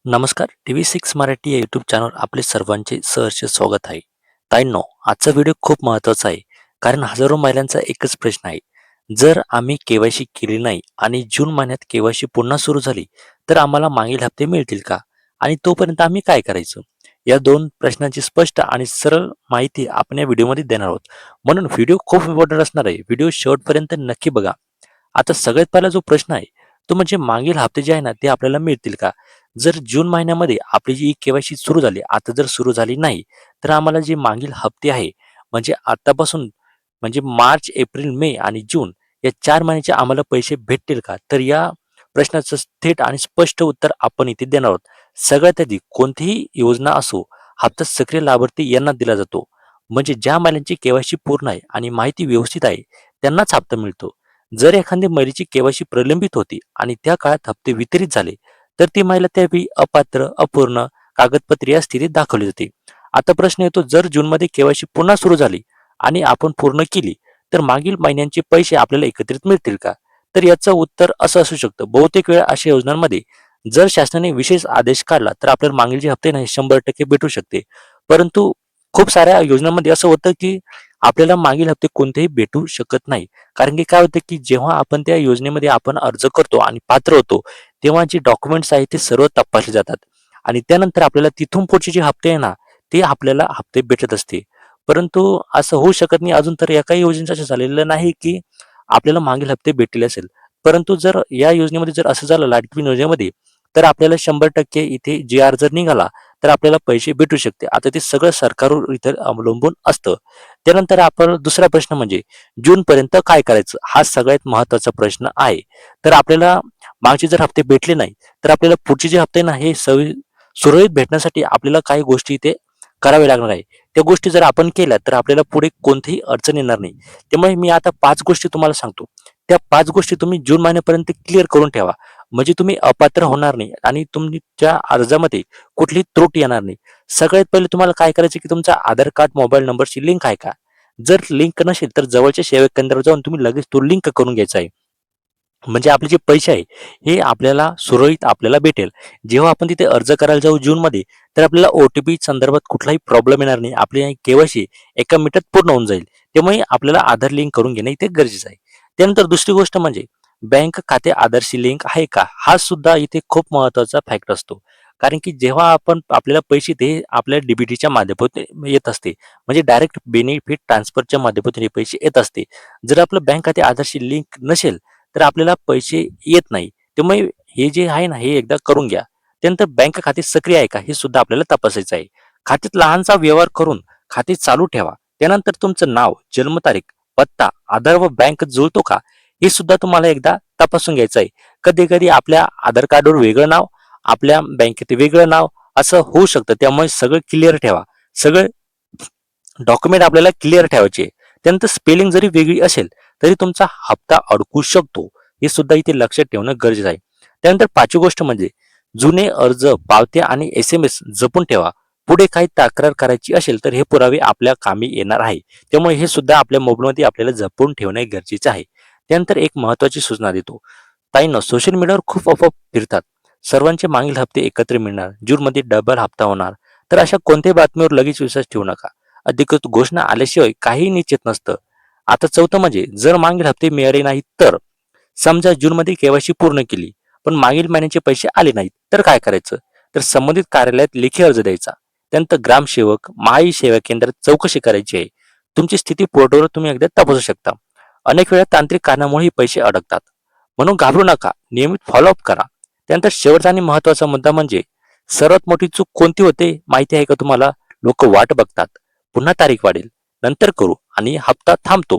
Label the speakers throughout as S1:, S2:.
S1: नमस्कार. TV6 मराठी या YouTube चॅनलवर आपले सर्वांचे सहर्ष स्वागत आहे. ताईंनो, आजचा व्हिडिओ खूप महत्त्वाचा आहे. कारण हजारो महिलांचा एकच प्रश्न आहे. जर आम्ही केवायसी केली नाही आणि जून महिन्यात केवायसी पुन्हा सुरू झाली, तर आम्हाला मागील हप्ते मिळतील का? आणि तोपर्यंत आम्ही काय करायचं? या 2 प्रश्नांची स्पष्ट आणि सरळ माहिती आपण या व्हिडिओमध्ये देणार आहोत. म्हणून व्हिडिओ खूप इम्पॉर्टंट असणार आहे. व्हिडिओ शेवटपर्यंत नक्की बघा. आता सगळ्यात पहिला जो प्रश्न आहे, तो म्हणजे मागील हप्ते जे आहे ना, ते आपल्याला मिळतील का? जर जून महिन्यामध्ये आपली जी केवायसी सुरू झाली, आता जर सुरू झाली नाही, तर आम्हाला जे मागील हप्ते आहे, म्हणजे आतापासून म्हणजे मार्च, एप्रिल, मे आणि जून या 4 महिन्याचे आम्हाला पैसे भेटतील का? तर या प्रश्नाचं थेट आणि स्पष्ट उत्तर आपण इथे देणार आहोत. सगळ्यात आधी कोणतीही योजना असो, हप्ता सक्रिय लाभार्थी यांना दिला जातो. म्हणजे ज्या महिलांची केवायसी पूर्ण आहे आणि माहिती व्यवस्थित आहे, त्यांनाच हप्ता मिळतो. जर एखाद्या महिलेची केवायसी प्रलंबित होती आणि त्या काळात हप्ते वितरित झाले, तर ती महिला त्यावेळी अपात्र, अपूर्ण कागदपत्रे या स्थितीत दाखवली जाते. आता प्रश्न येतो, जर जूनमध्ये केवायसी पुन्हा सुरू झाली आणि आपण पूर्ण केली, तर मागील महिन्यांचे पैसे आपल्याला एकत्रित मिळतील का? तर याचं उत्तर असं असू शकतं. बहुतेक वेळा अशा योजनांमध्ये जर शासनाने विशेष आदेश काढला, तर आपल्याला मागील जे हप्ते नाही 100% भेटू शकते. परंतु खूप साऱ्या योजनांमध्ये असं होतं, की आपल्याला मागील हप्ते कोणतेही भेटू शकत नाही. कारण की काय होतं, की जेव्हा आपण त्या योजनेमध्ये आपण अर्ज करतो आणि पात्र होतो, तेव्हा जे डॉक्युमेंट्स आहेत ते सर्व तपासले जातात आणि त्यानंतर आपल्याला तिथून पुढचे जे हप्ते आहे ना, ते आपल्याला हप्ते भेटत असते. परंतु असं होऊ शकत नाही, अजून तर एकाही योजनेचं असं झालेलं नाही, की आपल्याला मागील हप्ते भेटलेले असेल. परंतु जर या योजनेमध्ये जर असं झालं लाडकी बहीण योजनेमध्ये, तर आपल्याला 100% इथे जी-आर जर निघाला, तर आपल्याला पैसे भेटू शकते. आता ते सगळं सरकारवर इथे अवलंबून असतं. त्यानंतर आपण दुसरा प्रश्न म्हणजे जूनपर्यंत काय करायचं? हा सगळ्यात महत्त्वाचा प्रश्न आहे. तर आपल्याला मागचे जर हप्ते भेटले नाही, तर आपल्याला पुढचे जे हप्ते ना हे सुरळीत भेटण्यासाठी आपल्याला काही गोष्टी इथे कराव्या लागणार आहे. त्या गोष्टी जर आपण केल्या, तर आपल्याला पुढे कोणतीही अडचण येणार नाही. त्यामुळे मी आता 5 गोष्टी तुम्हाला सांगतो. त्या 5 गोष्टी तुम्ही जून महिन्यापर्यंत क्लिअर करून ठेवा. म्हणजे तुम्ही अपात्र होणार नाही आणि तुमच्या अर्जामध्ये कुठलीही त्रुटी येणार नाही. सगळ्यात पहिले तुम्हाला काय करायचं, की तुमचा आधार कार्ड मोबाईल नंबरशी लिंक आहे का? जर लिंक नसेल, तर जवळच्या सेवा केंद्रावर जाऊन तुम्ही लगेच तो लिंक करून घ्यायचा आहे. म्हणजे आपले जे पैसे आहे, हे आपल्याला सुरळीत आपल्याला भेटेल. जेव्हा आपण तिथे अर्ज करायला जाऊ जूनमध्ये, तर आपल्याला ओ-टी-पी संदर्भात कुठलाही प्रॉब्लेम येणार नाही. आपली के-वाय-सी एका मिनिटात पूर्ण होऊन जाईल. त्यामुळे आपल्याला आधार लिंक करून घेणे इथे गरजेचं आहे. त्यानंतर दुसरी गोष्ट म्हणजे बँक खाते आधारशी लिंक आहे का? हा सुद्धा इथे खूप महत्त्वाचा फॅक्ट असतो. कारण की जेव्हा आपण आपल्याला पैसे ते आपल्या डी माध्यमातून येत असते. म्हणजे डायरेक्ट बेनिफिट ट्रान्सफरच्या माध्यमातून हे पैसे येत असते. जर आपलं बँक खाते आधारशी लिंक नसेल, तर आपल्याला पैसे येत नाही. त्यामुळे हे जे आहे ना, हे एकदा करून घ्या. त्यानंतर बँक खाते सक्रिय आहे का? हे सुद्धा आपल्याला तपासायचं आहे. खात्यात लहानसा व्यवहार करून खाते चालू ठेवा. त्यानंतर तुमचं नाव, जन्मतारीख, पत्ता, आधार व बँक जुळतो का? हे सुद्धा तुम्हाला एकदा तपासून घ्यायचं आहे. कधी-कधी आपल्या आधार कार्डवर वेगळं नाव, आपल्या बँकेत वेगळं नाव असं होऊ शकतं. त्यामुळे सगळं क्लिअर ठेवा. सगळे डॉक्युमेंट आपल्याला क्लिअर ठेवायचे. त्यानंतर स्पेलिंग जरी वेगळी असेल, तरी तुमचा हप्ता अडकू शकतो. हे सुद्धा इथे लक्षात ठेवणं गरजेचं आहे. त्यानंतर 5वी गोष्ट म्हणजे जुने अर्ज, पावत्या आणि एस-एम-एस जपून ठेवा. पुढे काही तक्रार करायची असेल, तर हे पुरावे आपल्या कामी येणार आहे. त्यामुळे हे सुद्धा आपल्या मोबाईलमध्ये आपल्याला जपून ठेवणे गरजेचे आहे. त्यानंतर एक महत्त्वाची सूचना देतो. ताईंनो, सोशल मीडियावर खूप अफवा फिरतात. सर्वांचे मागील हप्ते एकत्र मिळणार, जूनमध्ये डबल हप्ता होणार. तर अशा कोणत्याही बातमीवर लगेच विश्वास ठेवू नका. अधिकृत घोषणा आल्याशिवाय काहीही निश्चित नसतं. आता चौथं म्हणजे जर मागील हप्ते मिळाले नाहीत तर समजा जूनमध्ये केवायसी पूर्ण केली, पण मागील महिन्याचे पैसे आले नाहीत, तर काय करायचं? तर संबंधित कार्यालयात लेखी अर्ज द्यायचा. त्यानंतर ग्रामसेवक, महाई सेवा केंद्रात चौकशी करायची आहे. तुमची स्थिती पोर्टलवर तुम्ही एकदा तपासू शकता. अनेक वेळा तांत्रिक कारणामुळे पैसे अडकतात. म्हणून घाबरू नका. नियमित फॉलोअप करा. त्यानंतर शेवटचा आणि महत्त्वाचा मुद्दा म्हणजे सर्वात मोठी चूक कोणती होते माहिती आहे का तुम्हाला? लोक वाट बघतात. पुन्हा तारीख वाढेल, नंतर करू आणि हप्ता थांबतो.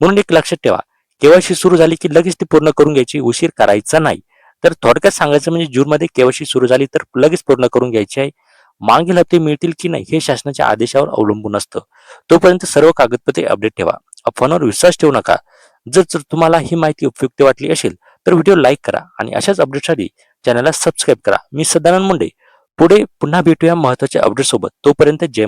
S1: म्हणून एक लक्षात ठेवा, केवायसी सुरू झाली की लगेच ती पूर्ण करून घ्यायची, उशीर करायचा नाही. तर थोडक्यात सांगायचं म्हणजे जूनमध्ये केवायसी सुरू झाली तर लगेच पूर्ण करून घ्यायची आहे. मागील हप्ते मिळतील की नाही हे शासनाच्या आदेशावर अवलंबून असतं. तोपर्यंत सर्व कागदपत्रे अपडेट ठेवा. अफवांवर विश्वास ठेवू नका. जर तुम्हाला ही माहिती उपयुक्त वाटली असेल, तर व्हिडिओ लाईक करा आणि अशाच अपडेटसाठी चॅनलला सबस्क्राईब करा. मी सदानंद मुंडे. पुढे पुन्हा भेटूया महत्त्वाच्या अपडेट सोबत. तोपर्यंत जय